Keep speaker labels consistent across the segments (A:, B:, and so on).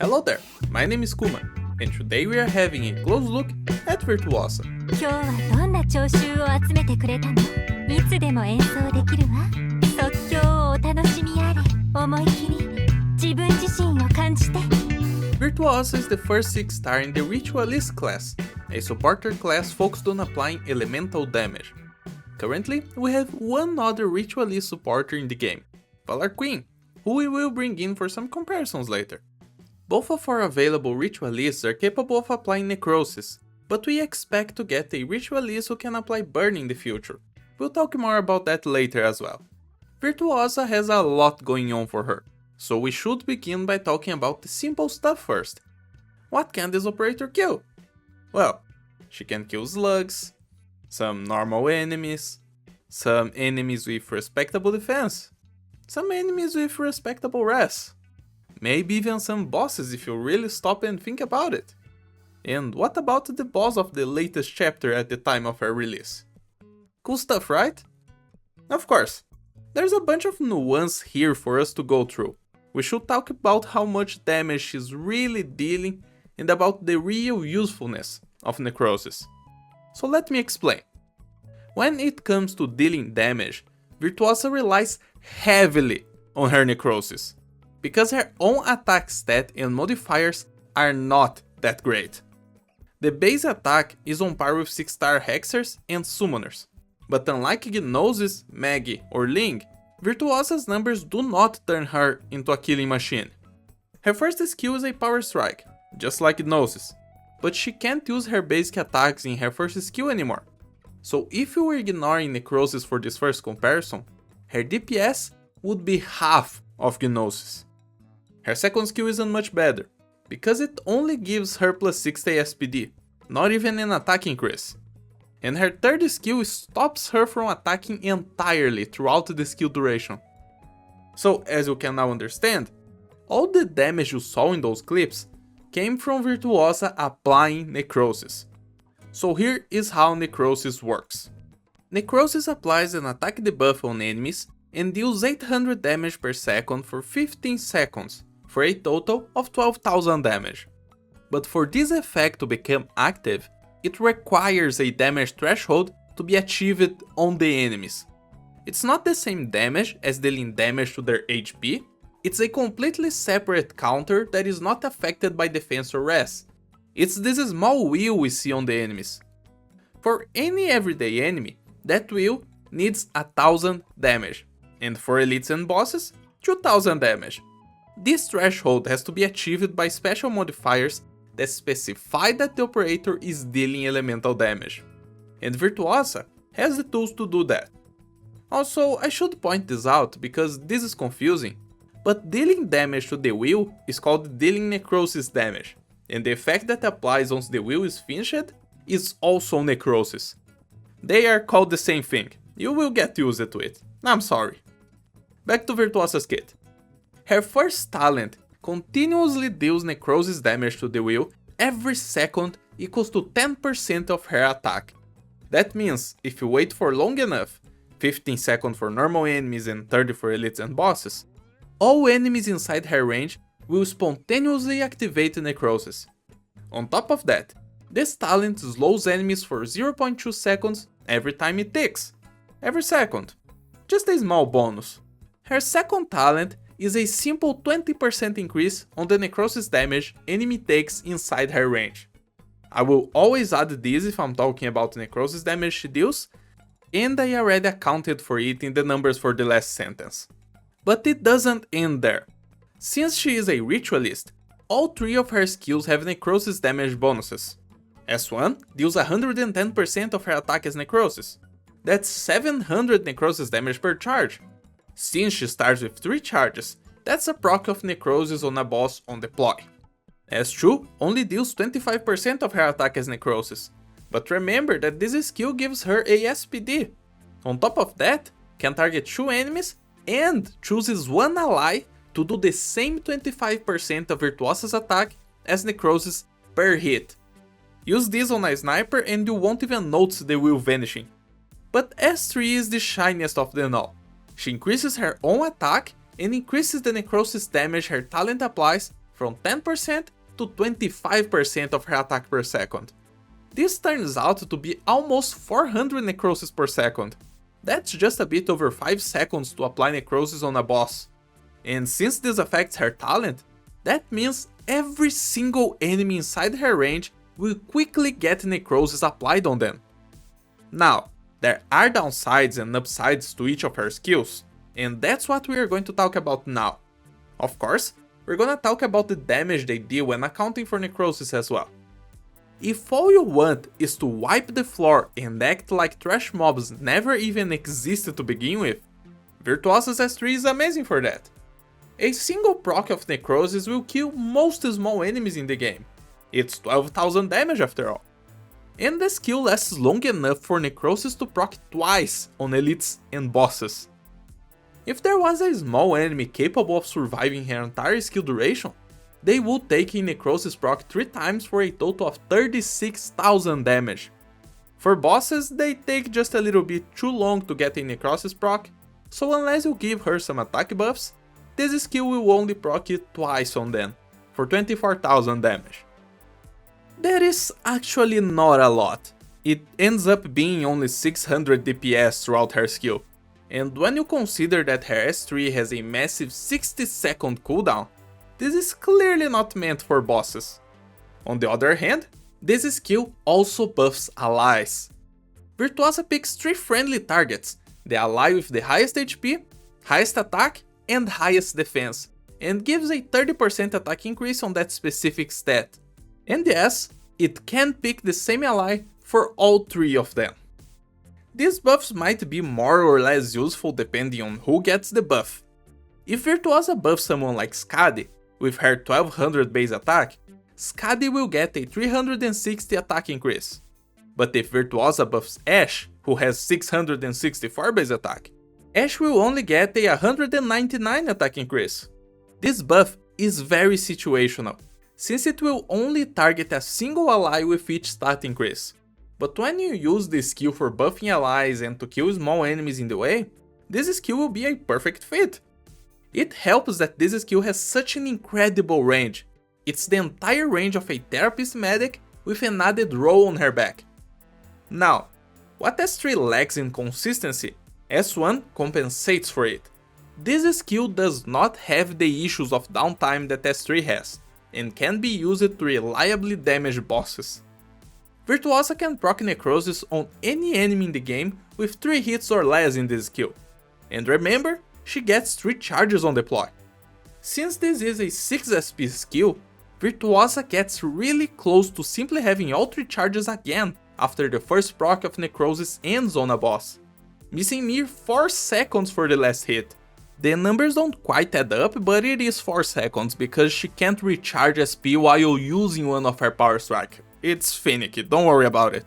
A: Hello there, my name is Kuma, and today we are having a close look at Virtuosa.
B: 今日はどんな聴衆を集めてくれたの？いつでも演奏できるわ。即興をお楽しみあれ。思い切り自分自身を感じて。
A: Virtuosa is the first 6-star in the Ritualist class, a supporter class focused on applying elemental damage. Currently, we have one other Ritualist supporter in the game, Valor Queen, who we will bring in for some comparisons later. Both of our available Ritualists are capable of applying Necrosis, but we expect to get a Ritualist who can apply Burn in the future. We'll talk more about that later as well. Virtuosa has a lot going on for her, so we should begin by talking about the simple stuff first. What can this operator kill? Well, she can kill slugs, some normal enemies, some enemies with respectable defense, some enemies with respectable res, maybe even some bosses if you really stop and think about it. And what about the boss of the latest chapter at the time of her release? Cool stuff, right? Of course, there's a bunch of nuance here for us to go through. We should talk about how much damage she's really dealing and about the real usefulness of Necrosis. So let me explain. When it comes to dealing damage, Virtuosa relies heavily on her Necrosis, because her own attack stat and modifiers are not that great. The base attack is on par with 6-star Hexers and Summoners, but unlike Gnosis, Magi, or Ling, Virtuosa's numbers do not turn her into a killing machine. Her first skill is a Power Strike, just like Gnosis, but she can't use her basic attacks in her first skill anymore. So if you were ignoring Necrosis for this first comparison, her DPS would be half of Gnosis. Her second skill isn't much better, because it only gives her plus 60 SPD, not even an attack increase. And her third skill stops her from attacking entirely throughout the skill duration. So as you can now understand, all the damage you saw in those clips came from Virtuosa applying Necrosis. So here is how Necrosis works. Necrosis applies an attack debuff on enemies and deals 800 damage per second for 15 seconds, for a total of 12,000 damage. But for this effect to become active, it requires a damage threshold to be achieved on the enemies. It's not the same damage as dealing damage to their HP, it's a completely separate counter that is not affected by defense or res. It's this small wheel we see on the enemies. For any everyday enemy, that wheel needs 1000 damage, and for elites and bosses, 2000 damage. This threshold has to be achieved by special modifiers that specify that the operator is dealing elemental damage, and Virtuosa has the tools to do that. Also, I should point this out because this is confusing, but dealing damage to the wheel is called dealing Necrosis damage, and the effect that applies once the wheel is finished is also Necrosis. They are called the same thing, you will get used to it, I'm sorry. Back to Virtuosa's kit. Her first talent continuously deals Necrosis damage to the wheel every second equals to 10% of her attack. That means if you wait for long enough, 15 seconds for normal enemies and 30 for elites and bosses, all enemies inside her range will spontaneously activate Necrosis. On top of that, this talent slows enemies for 0.2 seconds every time it ticks. Every second. Just a small bonus. Her second talent is a simple 20% increase on the Necrosis damage enemy takes inside her range. I will always add this if I'm talking about Necrosis damage she deals, and I already accounted for it in the numbers for the last sentence. But it doesn't end there. Since she is a Ritualist, all 3 of her skills have Necrosis damage bonuses. S1 deals 110% of her attack as Necrosis. That's 700 Necrosis damage per charge. Since she starts with 3 charges, that's a proc of Necrosis on a boss on deploy. S2 only deals 25% of her attack as Necrosis, but remember that this skill gives her a SPD. On top of that, can target 2 enemies and chooses 1 ally to do the same 25% of Virtuosa's attack as Necrosis per hit. Use this on a sniper and you won't even notice the wheel vanishing. But S3 is the shiniest of them all. She increases her own attack and increases the Necrosis damage her talent applies from 10% to 25% of her attack per second. This turns out to be almost 400 necrosis per second. That's just a bit over 5 seconds to apply necrosis on a boss. And since this affects her talent, that means every single enemy inside her range will quickly get necrosis applied on them. Now, there are downsides and upsides to each of her skills, and that's what we are going to talk about now. Of course, we're gonna talk about the damage they deal when accounting for necrosis as well. If all you want is to wipe the floor and act like trash mobs never even existed to begin with, Virtuosa's S3 is amazing for that. A single proc of necrosis will kill most small enemies in the game. It's 12,000 damage after all. And the skill lasts long enough for necrosis to proc twice on elites and bosses. If there was a small enemy capable of surviving her entire skill duration, they would take a necrosis proc 3 times for a total of 36,000 damage. For bosses, they take just a little bit too long to get a necrosis proc, so unless you give her some attack buffs, this skill will only proc it twice on them, for 24,000 damage. That is actually not a lot. It ends up being only 600 DPS throughout her skill, and when you consider that her S3 has a massive 60-second cooldown, this is clearly not meant for bosses. On the other hand, this skill also buffs allies. Virtuosa picks 3 friendly targets, the ally with the highest HP, highest attack, and highest defense, and gives a 30% attack increase on that specific stat. And yes, it can pick the same ally for all 3 of them. These buffs might be more or less useful depending on who gets the buff. If Virtuosa buffs someone like Skadi, with her 1200 base attack, Skadi will get a 360 attack increase. But if Virtuosa buffs Ashe, who has 664 base attack, Ashe will only get a 199 attack increase. This buff is very situational, since it will only target a single ally with each stat increase. But when you use this skill for buffing allies and to kill small enemies in the way, this skill will be a perfect fit. It helps that this skill has such an incredible range. It's the entire range of a therapist medic with an added roll on her back. Now, what S3 lacks in consistency, S1 compensates for it. This skill does not have the issues of downtime that S3 has, and can be used to reliably damage bosses. Virtuosa can proc necrosis on any enemy in the game with 3 hits or less in this skill. And remember, she gets 3 charges on deploy. Since this is a 6 SP skill, Virtuosa gets really close to simply having all 3 charges again after the first proc of necrosis ends on a boss, missing mere 4 seconds for the last hit. The numbers don't quite add up, but it is 4 seconds because she can't recharge SP while using one of her power strike. It's finicky, don't worry about it.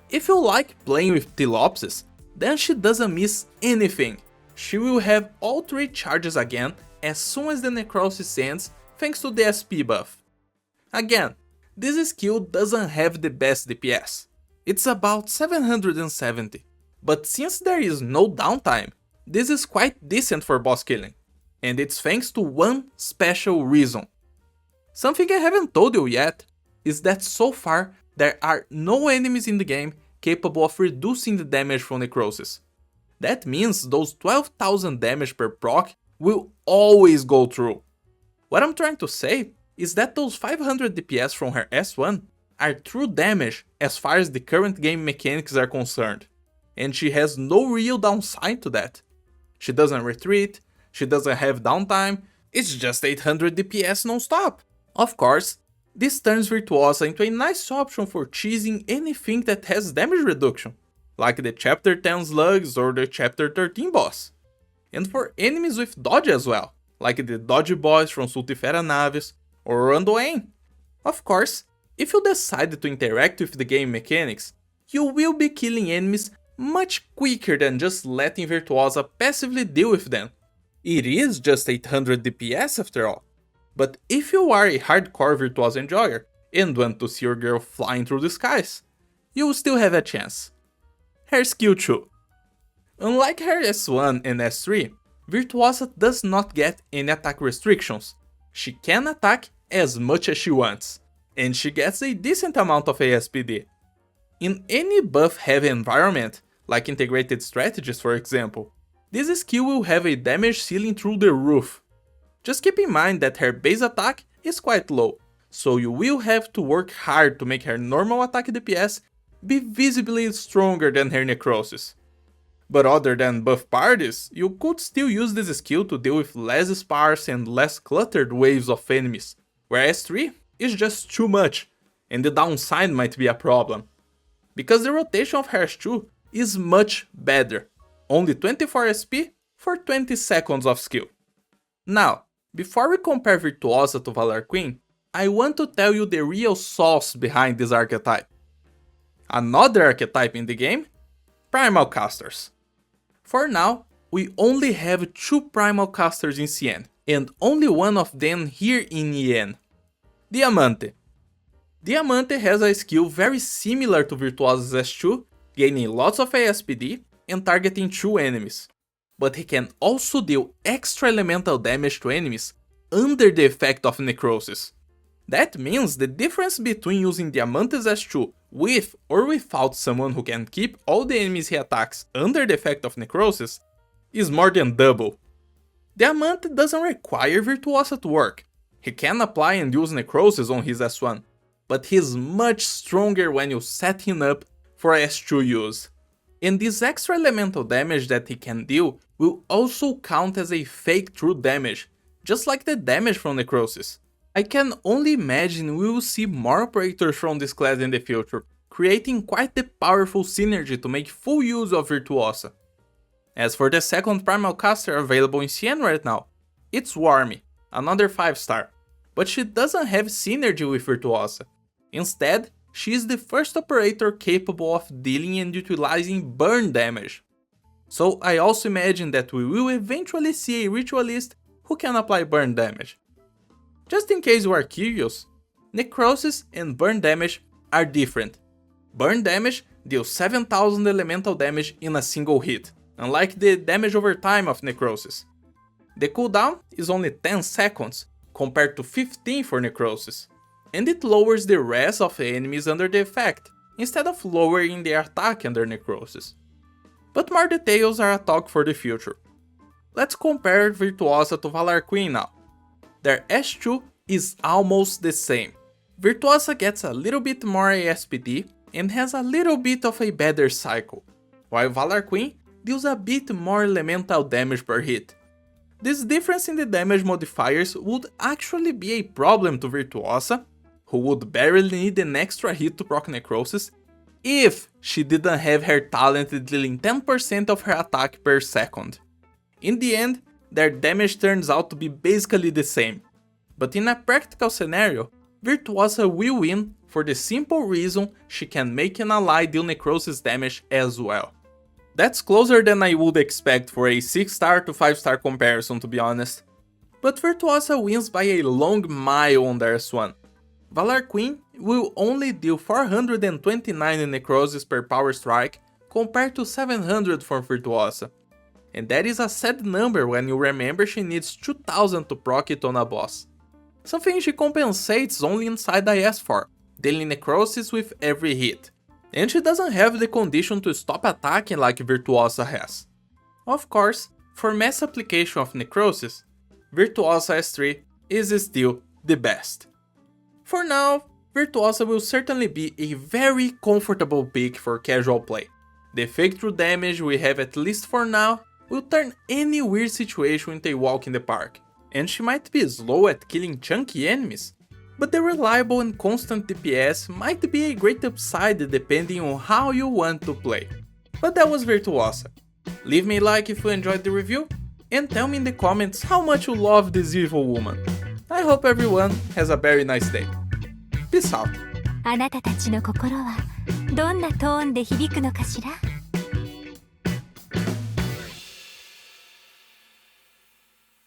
A: If you like playing with Tilopsis, then she doesn't miss anything. She will have all 3 charges again as soon as the necrosis ends thanks to the SP buff. Again, this skill doesn't have the best DPS. It's about 770, but since there is no downtime, this is quite decent for boss killing, and it's thanks to one special reason. Something I haven't told you yet is that so far there are no enemies in the game capable of reducing the damage from necrosis. That means those 12,000 damage per proc will always go through. What I'm trying to say is that those 500 DPS from her S1 are true damage as far as the current game mechanics are concerned, and she has no real downside to that. She doesn't retreat, she doesn't have downtime, it's just 800 DPS non-stop. Of course, this turns Virtuosa into a nice option for cheesing anything that has damage reduction, like the Chapter 10 slugs or the Chapter 13 boss. And for enemies with dodge as well, like the dodge boys from Sultifera Naves or Randoen. Of course, if you decide to interact with the game mechanics, you will be killing enemies much quicker than just letting Virtuosa passively deal with them. It is just 800 DPS after all. But if you are a hardcore Virtuosa enjoyer and want to see your girl flying through the skies, you will still have a chance. Her skill 2. Unlike her S1 and S3, Virtuosa does not get any attack restrictions. she can attack as much as she wants, and she gets a decent amount of ASPD. In any buff-heavy environment, like integrated strategies for example, this skill will have a damage ceiling through the roof. Just keep in mind that her base attack is quite low, so you will have to work hard to make her normal attack DPS be visibly stronger than her necrosis. But other than buff parties, you could still use this skill to deal with less sparse and less cluttered waves of enemies, where S3 is just too much, and the downside might be a problem. Because the rotation of her S2 is much better, only 24 SP for 20 seconds of skill. Now, before we compare Virtuosa to Valor Queen, I want to tell you the real sauce behind this archetype. Another archetype in the game? Primal Casters. For now, we only have 2 Primal Casters in CN, and only one of them here in EN. Diamante. Diamante has a skill very similar to Virtuosa's S2, gaining lots of ASPD and targeting 2 enemies. But he can also deal extra elemental damage to enemies under the effect of necrosis. That means the difference between using Diamante's S2 with or without someone who can keep all the enemies he attacks under the effect of necrosis is more than double. Diamante doesn't require Virtuosa to work. He can apply and use necrosis on his S1, but he's much stronger when you set him up for S2 use. And this extra elemental damage that he can deal will also count as a fake true damage, just like the damage from necrosis. I can only imagine we will see more operators from this class in the future, creating quite the powerful synergy to make full use of Virtuosa. As for the second Primal Caster available in CN right now, it's Wormy, another 5-star, but she doesn't have synergy with Virtuosa. Instead, she is the first operator capable of dealing and utilizing burn damage. So I also imagine that we will eventually see a Ritualist who can apply burn damage. Just in case you are curious, necrosis and burn damage are different. Burn damage deals 7000 elemental damage in a single hit, unlike the damage over time of necrosis. The cooldown is only 10 seconds, compared to 15 for necrosis, and it lowers the rest of the enemies under the effect, instead of lowering their attack under necrosis. But more details are a talk for the future. Let's compare Virtuosa to Valor Queen now. Their S2 is almost the same. Virtuosa gets a little bit more ASPD and has a little bit of a better cycle, while Valor Queen deals a bit more elemental damage per hit. This difference in the damage modifiers would actually be a problem to Virtuosa, who would barely need an extra hit to proc necrosis if she didn't have her talent dealing 10% of her attack per second. In the end, their damage turns out to be basically the same. But in a practical scenario, Virtuosa will win for the simple reason she can make an ally deal necrosis damage as well. That's closer than I would expect for a 6-star to 5-star comparison, to be honest. But Virtuosa wins by a long mile on their S1. Valor Queen will only deal 429 in necrosis per power strike compared to 700 for Virtuosa. And that is a sad number when you remember she needs 2000 to proc it on a boss. Something she compensates only inside IS4, dealing necrosis with every hit. And she doesn't have the condition to stop attacking like Virtuosa has. Of course, for mass application of necrosis, Virtuosa S3 is still the best. For now, Virtuosa will certainly be a very comfortable pick for casual play. The fake true damage we have at least for now will turn any weird situation into a walk in the park, and she might be slow at killing chunky enemies, but the reliable and constant DPS might be a great upside depending on how you want to play. But that was Virtuosa. Leave me a like if you enjoyed the review, and tell me in the comments how much you love this evil woman. I hope everyone has a very nice day. Peace out.
B: あなたたちの心はどんなトーンで響くのかしら。